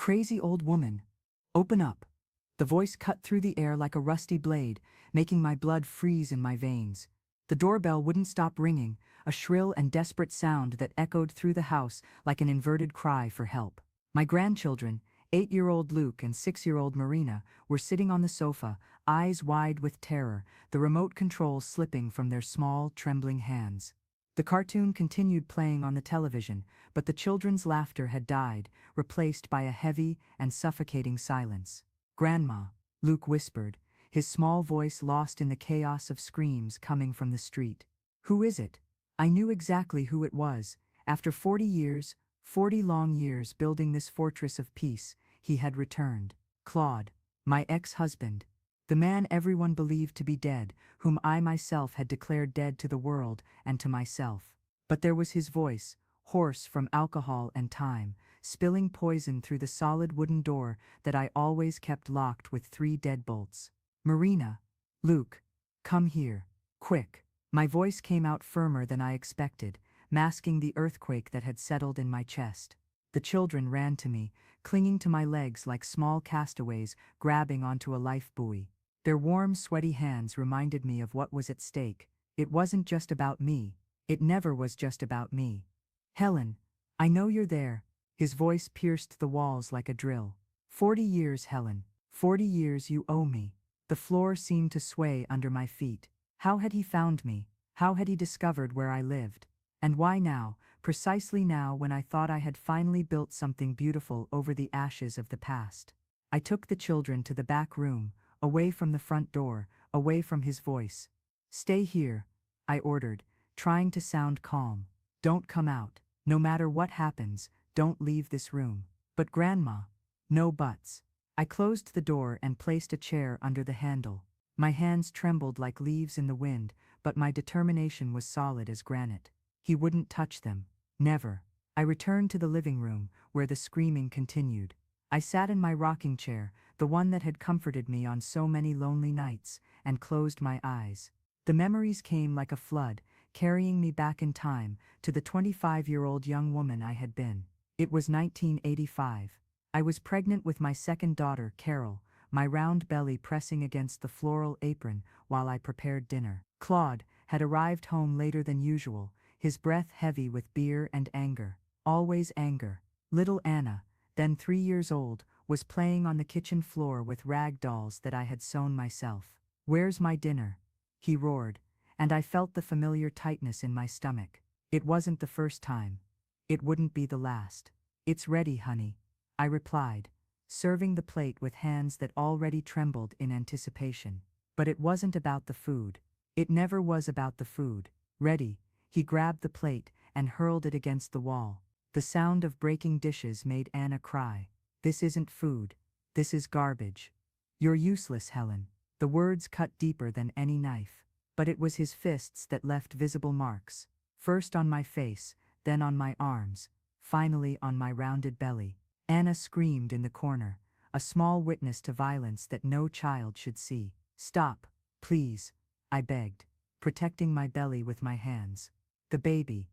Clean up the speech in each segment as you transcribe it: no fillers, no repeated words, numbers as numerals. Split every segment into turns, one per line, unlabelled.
Crazy old woman. Open up. The voice cut through the air like a rusty blade, making my blood freeze in my veins. The doorbell wouldn't stop ringing, a shrill and desperate sound that echoed through the house like an inverted cry for help. My grandchildren, 8-year-old Luke and 6-year-old Marina, were sitting on the sofa, eyes wide with terror, the remote control slipping from their small, trembling hands. The cartoon continued playing on the television, but the children's laughter had died, replaced by a heavy and suffocating silence. "Grandma," Luke whispered, his small voice lost in the chaos of screams coming from the street. "Who is it?" I knew exactly who it was. After 40 years, 40 long years building this fortress of peace, he had returned. Claude, my ex-husband. The man everyone believed to be dead, whom I myself had declared dead to the world and to myself. But there was his voice, hoarse from alcohol and time, spilling poison through the solid wooden door that I always kept locked with 3 deadbolts. "Marina, Luke, come here, quick." My voice came out firmer than I expected, masking the earthquake that had settled in my chest. The children ran to me, clinging to my legs like small castaways grabbing onto a life buoy. Their warm, sweaty hands reminded me of what was at stake. It wasn't just about me. It never was just about me. "Helen, I know you're there." His voice pierced the walls like a drill. 40 years, Helen. 40 years you owe me." The floor seemed to sway under my feet. How had he found me? How had he discovered where I lived? And why now, precisely now when I thought I had finally built something beautiful over the ashes of the past? I took the children to the back room, away from the front door, away from his voice. "Stay here," I ordered, trying to sound calm. "Don't come out. No matter what happens, don't leave this room." "But Grandma." "No buts." I closed the door and placed a chair under the handle. My hands trembled like leaves in the wind, but my determination was solid as granite. He wouldn't touch them. Never. I returned to the living room, where the screaming continued. I sat in my rocking chair, the one that had comforted me on so many lonely nights, and closed my eyes. The memories came like a flood, carrying me back in time to the 25-year-old young woman I had been. It was 1985. I was pregnant with my second daughter, Carol, my round belly pressing against the floral apron while I prepared dinner. Claude had arrived home later than usual, his breath heavy with beer and anger. Always anger. Little Anna, then 3 years old, was playing on the kitchen floor with rag dolls that I had sewn myself. "Where's my dinner?" he roared, and I felt the familiar tightness in my stomach. It wasn't the first time. It wouldn't be the last. "It's ready, honey," I replied, serving the plate with hands that already trembled in anticipation. But it wasn't about the food. It never was about the food. "Ready." He grabbed the plate and hurled it against the wall. The sound of breaking dishes made Anna cry. "This isn't food. This is garbage. You're useless, Helen." The words cut deeper than any knife. But it was his fists that left visible marks. First on my face, then on my arms, finally on my rounded belly. Anna screamed in the corner, a small witness to violence that no child should see. "Stop, please," I begged, protecting my belly with my hands. The baby.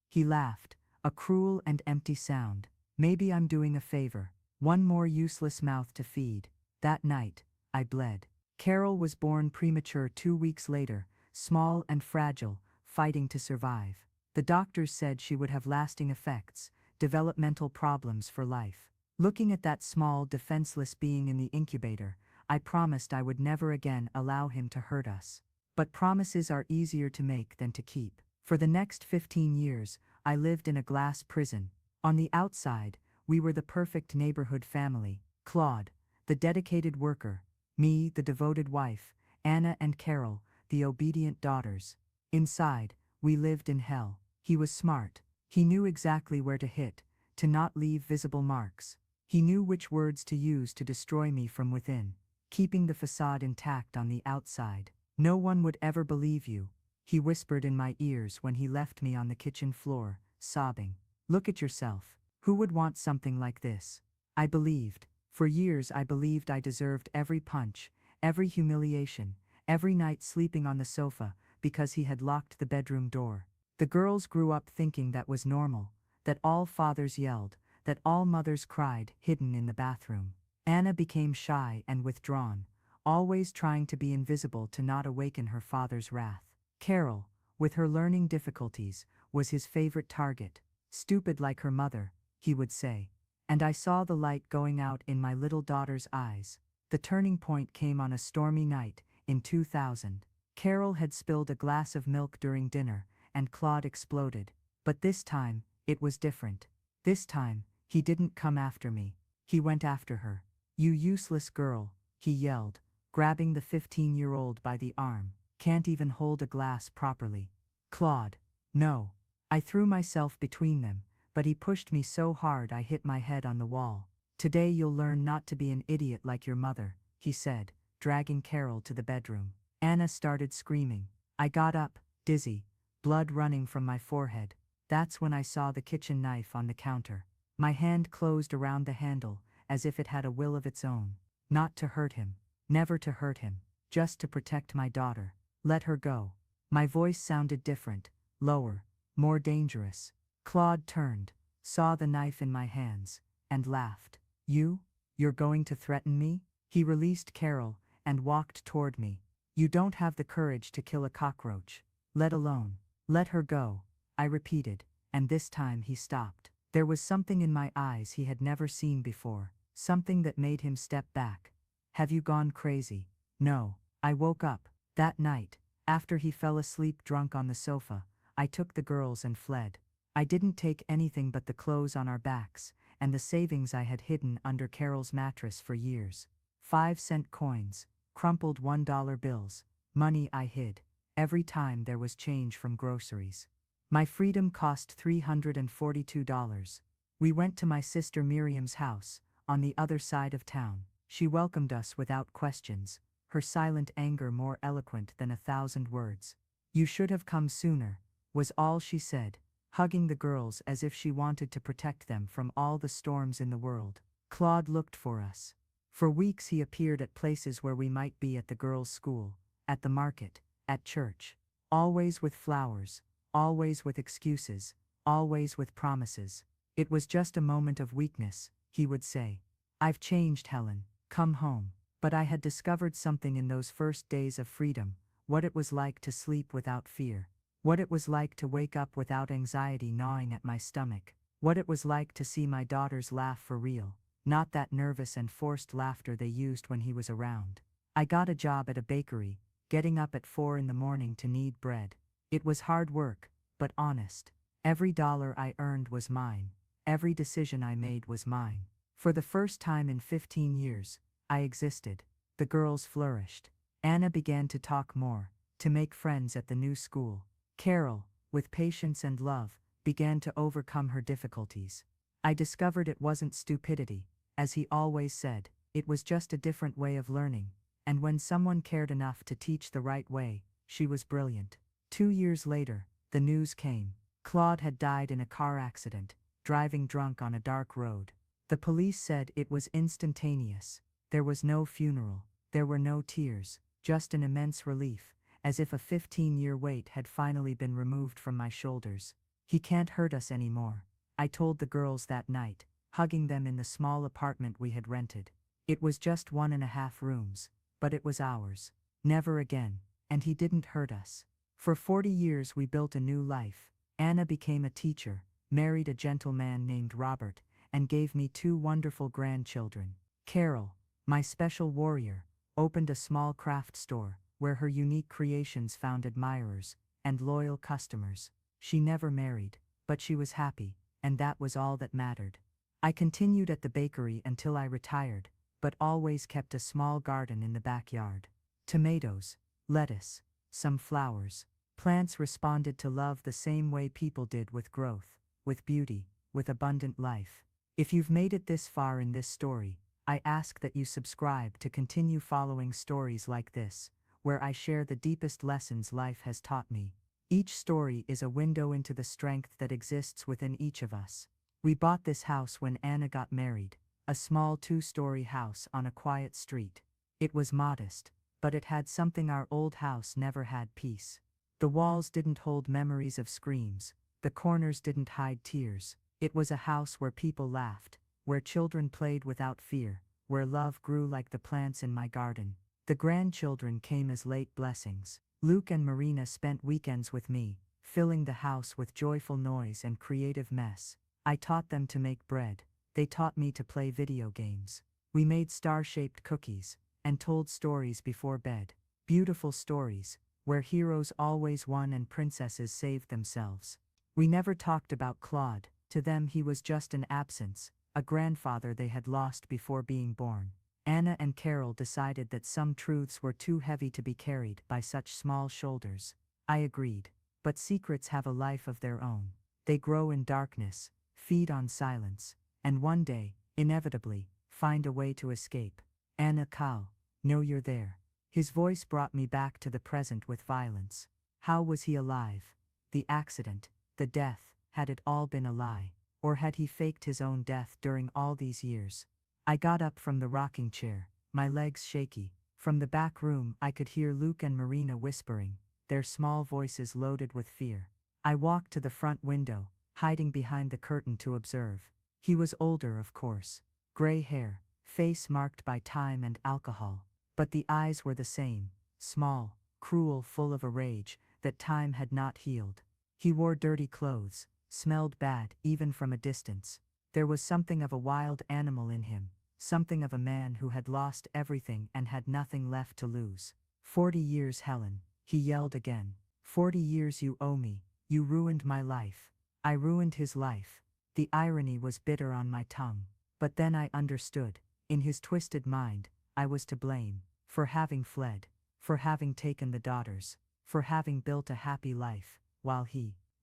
He laughed, a cruel and empty sound. "Maybe I'm doing a favor. One more useless mouth to feed." That night, I bled. Carol was born premature 2 weeks later, small and fragile, fighting to survive. The doctors said she would have lasting effects, developmental problems for life. Looking at that small, defenseless being in the incubator, I promised I would never again allow him to hurt us. But promises are easier to make than to keep. For the next 15 years, I lived in a glass prison. On the outside, we were the perfect neighborhood family. Claude, the dedicated worker. Me, the devoted wife. Anna and Carol, the obedient daughters. Inside, we lived in hell. He was smart. He knew exactly where to hit, to not leave visible marks. He knew which words to use to destroy me from within, keeping the facade intact on the outside. "No one would ever believe you," he whispered in my ears when he left me on the kitchen floor, sobbing. "Look at yourself. Who would want something like this?" I believed. For years I believed I deserved every punch, every humiliation, every night sleeping on the sofa because he had locked the bedroom door. The girls grew up thinking that was normal, that all fathers yelled, that all mothers cried, hidden in the bathroom. Anna became shy and withdrawn, always trying to be invisible to not awaken her father's wrath. Carol, with her learning difficulties, was his favorite target. Stupid like her mother, he would say. And I saw the light going out in my little daughter's eyes. The turning point came on a stormy night, in 2000. Carol had spilled a glass of milk during dinner, and Claude exploded. But this time, it was different. This time, he didn't come after me. He went after her. "You useless girl," he yelled, grabbing the 15-year-old by the arm. "Can't even hold a glass properly." "Claude." "No." I threw myself between them, but he pushed me so hard I hit my head on the wall. "Today you'll learn not to be an idiot like your mother," he said, dragging Carol to the bedroom. Anna started screaming. I got up, dizzy, blood running from my forehead. That's when I saw the kitchen knife on the counter. My hand closed around the handle, as if it had a will of its own. Not to hurt him. Never to hurt him. Just to protect my daughter. Let her go. My voice sounded different, lower, more dangerous. Claude turned, saw the knife in my hands, and laughed. You're going to threaten me?" He released Carol and walked toward me. "You don't have the courage to kill a cockroach. Let alone." "Let her go," I repeated, and this time he stopped. There was something in my eyes he had never seen before, something that made him step back. "Have you gone crazy?" "No." I woke up. That night, after he fell asleep drunk on the sofa, I took the girls and fled. I didn't take anything but the clothes on our backs, and the savings I had hidden under Carol's mattress for years. 5-cent coins, crumpled $1 bills, money I hid, every time there was change from groceries. My freedom cost $342. We went to my sister Miriam's house, on the other side of town. She welcomed us without questions, her silent anger more eloquent than 1,000 words. "You should have come sooner," was all she said, hugging the girls as if she wanted to protect them from all the storms in the world. Claude looked for us. For weeks he appeared at places where we might be: at the girls' school, at the market, at church. Always with flowers, always with excuses, always with promises. "It was just a moment of weakness," he would say. "I've changed, Helen. Come home." But I had discovered something in those first days of freedom, what it was like to sleep without fear. What it was like to wake up without anxiety gnawing at my stomach. What it was like to see my daughters laugh for real, not that nervous and forced laughter they used when he was around. I got a job at a bakery, getting up at 4 in the morning to knead bread. It was hard work, but honest. Every dollar I earned was mine. Every decision I made was mine. For the first time in 15 years, I existed. The girls flourished. Anna began to talk more, to make friends at the new school. Carol, with patience and love, began to overcome her difficulties. I discovered it wasn't stupidity, as he always said, it was just a different way of learning, and when someone cared enough to teach the right way, she was brilliant. 2 years later, the news came. Claude had died in a car accident, driving drunk on a dark road. The police said it was instantaneous. There was no funeral, there were no tears, just an immense relief, as if a 15-year weight had finally been removed from my shoulders. "He can't hurt us anymore," I told the girls that night, hugging them in the small apartment we had rented. It was just 1.5 rooms, but it was ours. Never again, and he didn't hurt us. For 40 years we built a new life. Anna became a teacher, married a gentleman named Robert, and gave me 2 wonderful grandchildren. Carol, my special warrior, opened a small craft store, where her unique creations found admirers and loyal customers. She never married, but she was happy, and that was all that mattered. I continued at the bakery until I retired, but always kept a small garden in the backyard. Tomatoes, lettuce, some flowers. Plants responded to love the same way people did with growth, with beauty, with abundant life. If you've made it this far in this story, I ask that you subscribe to continue following stories like this, where I share the deepest lessons life has taught me. Each story is a window into the strength that exists within each of us. We bought this house when Anna got married, a small 2-story house on a quiet street. It was modest, but it had something our old house never had: peace. The walls didn't hold memories of screams, the corners didn't hide tears. It was a house where people laughed, where children played without fear, where love grew like the plants in my garden. The grandchildren came as late blessings. Luke and Marina spent weekends with me, filling the house with joyful noise and creative mess. I taught them to make bread. They taught me to play video games. We made star-shaped cookies and told stories before bed. Beautiful stories, where heroes always won and princesses saved themselves. We never talked about Claude. To them he was just an absence, a grandfather they had lost before being born. Anna and Carol decided that some truths were too heavy to be carried by such small shoulders. I agreed. But secrets have a life of their own. They grow in darkness, feed on silence, and one day, inevitably, find a way to escape. Anna, Cal, know you're there. His voice brought me back to the present with violence. How was he alive? The accident, the death, had it all been a lie? Or had he faked his own death during all these years? I got up from the rocking chair, my legs shaky. From the back room I could hear Luke and Marina whispering, their small voices loaded with fear. I walked to the front window, hiding behind the curtain to observe. He was older, of course. Gray hair, face marked by time and alcohol. But the eyes were the same, small, cruel, full of a rage that time had not healed. He wore dirty clothes, smelled bad even from a distance. There was something of a wild animal in him, something of a man who had lost everything and had nothing left to lose. 40 years, Helen, he yelled again. 40 years you owe me, you ruined my life. I ruined his life. The irony was bitter on my tongue. But then I understood. In his twisted mind, I was to blame, for having fled, for having taken the daughters, for having built a happy life, while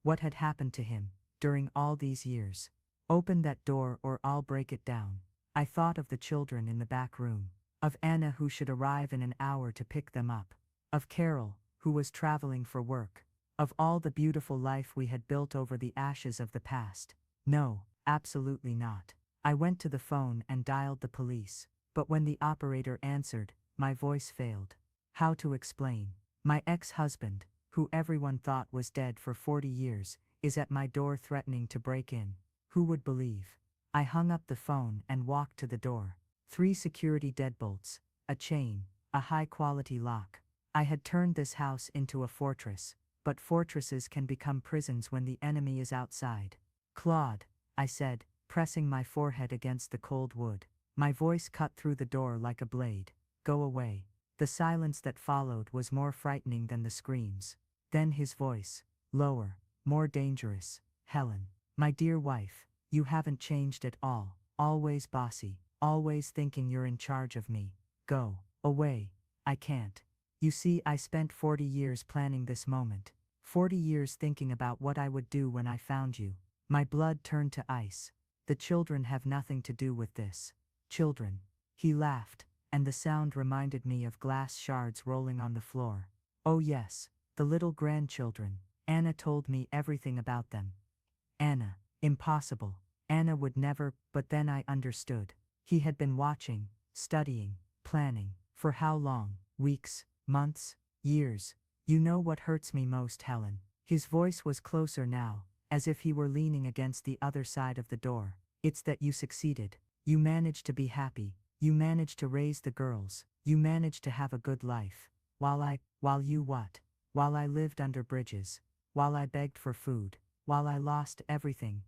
what had happened to him, during all these years? Open that door or I'll break it down. I thought of the children in the back room, of Anna who should arrive in an hour to pick them up, of Carol, who was traveling for work, of all the beautiful life we had built over the ashes of the past. No, absolutely not. I went to the phone and dialed the police, but when the operator answered, my voice failed. How to explain? My ex-husband, who everyone thought was dead for 40 years, is at my door threatening to break in. Who would believe? I hung up the phone and walked to the door. 3 security deadbolts, a chain, a high-quality lock. I had turned this house into a fortress, but fortresses can become prisons when the enemy is outside. Claude, I said, pressing my forehead against the cold wood. My voice cut through the door like a blade. Go away. The silence that followed was more frightening than the screams. Then his voice, lower, more dangerous. Helen, my dear wife, you haven't changed at all. Always bossy, always thinking you're in charge of me. Go away. I can't. You see, I spent 40 years planning this moment. 40 years thinking about what I would do when I found you. My blood turned to ice. The children have nothing to do with this. Children. He laughed, and the sound reminded me of glass shards rolling on the floor. Oh yes, the little grandchildren. Anna told me everything about them. Anna. Impossible. Anna would never, but then I understood. He had been watching, studying, planning. For how long? Weeks, months, years. You know what hurts me most, Helen? His voice was closer now, as if he were leaning against the other side of the door. It's that you succeeded. You managed to be happy. You managed to raise the girls. You managed to have a good life. While you what? While I lived under bridges. While I begged for food. While I lost everything,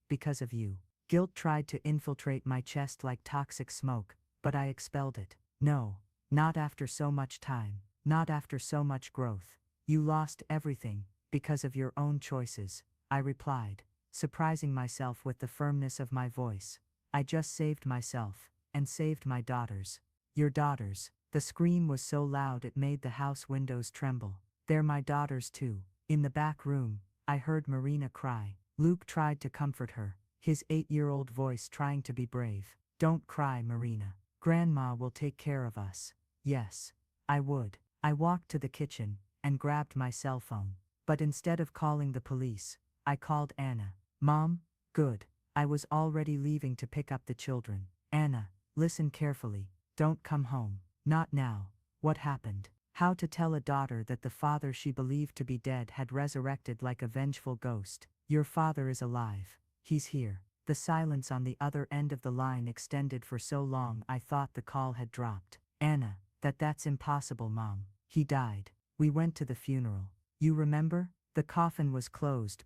because of you. Guilt tried to infiltrate my chest like toxic smoke, but I expelled it. No, not after so much time, not after so much growth. You lost everything, because of your own choices, I replied, surprising myself with the firmness of my voice. I just saved myself, and saved my daughters. Your daughters. The scream was so loud it made the house windows tremble. They're my daughters too. In the back room, I heard Marina cry. Luke tried to comfort her, his 8-year-old voice trying to be brave. Don't cry, Marina. Grandma will take care of us. Yes, I would. I walked to the kitchen, and grabbed my cell phone. But instead of calling the police, I called Anna. Mom? Good. I was already leaving to pick up the children. Anna, listen carefully. Don't come home. Not now. What happened? How to tell a daughter that the father she believed to be dead had resurrected like a vengeful ghost. Your father is alive. he's here. The silence on the other end of the line extended for so long I thought the call had dropped. Anna, that's impossible, Mom. He died. We went to the funeral. You remember? The coffin was closed,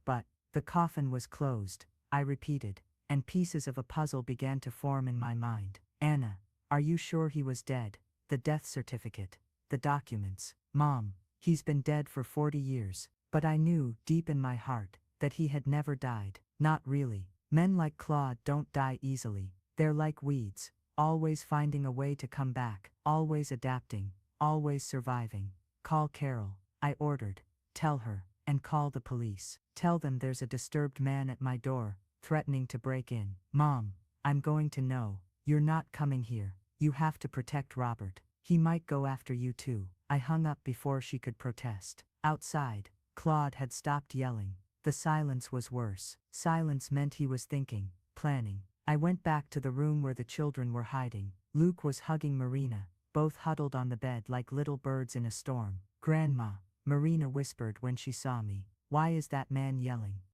the coffin was closed, I repeated, and pieces of a puzzle began to form in my mind. Anna, are you sure he was dead? The death certificate, the documents. Mom, he's been dead for 40 years, but I knew, deep in my heart, that he had never died. Not really. Men like Claude don't die easily. They're like weeds, always finding a way to come back, always adapting, always surviving. Call Carol, I ordered. Tell her, and call the police. Tell them there's a disturbed man at my door, threatening to break in. Mom, I'm going to know. You're not coming here. You have to protect Robert. He might go after you too. I hung up before she could protest. Outside, Claude had stopped yelling. The silence was worse. Silence meant he was thinking, planning. I went back to the room where the children were hiding. Luke was hugging Marina, both huddled on the bed like little birds in a storm. Grandma, Marina whispered when she saw me. Why is that man yelling?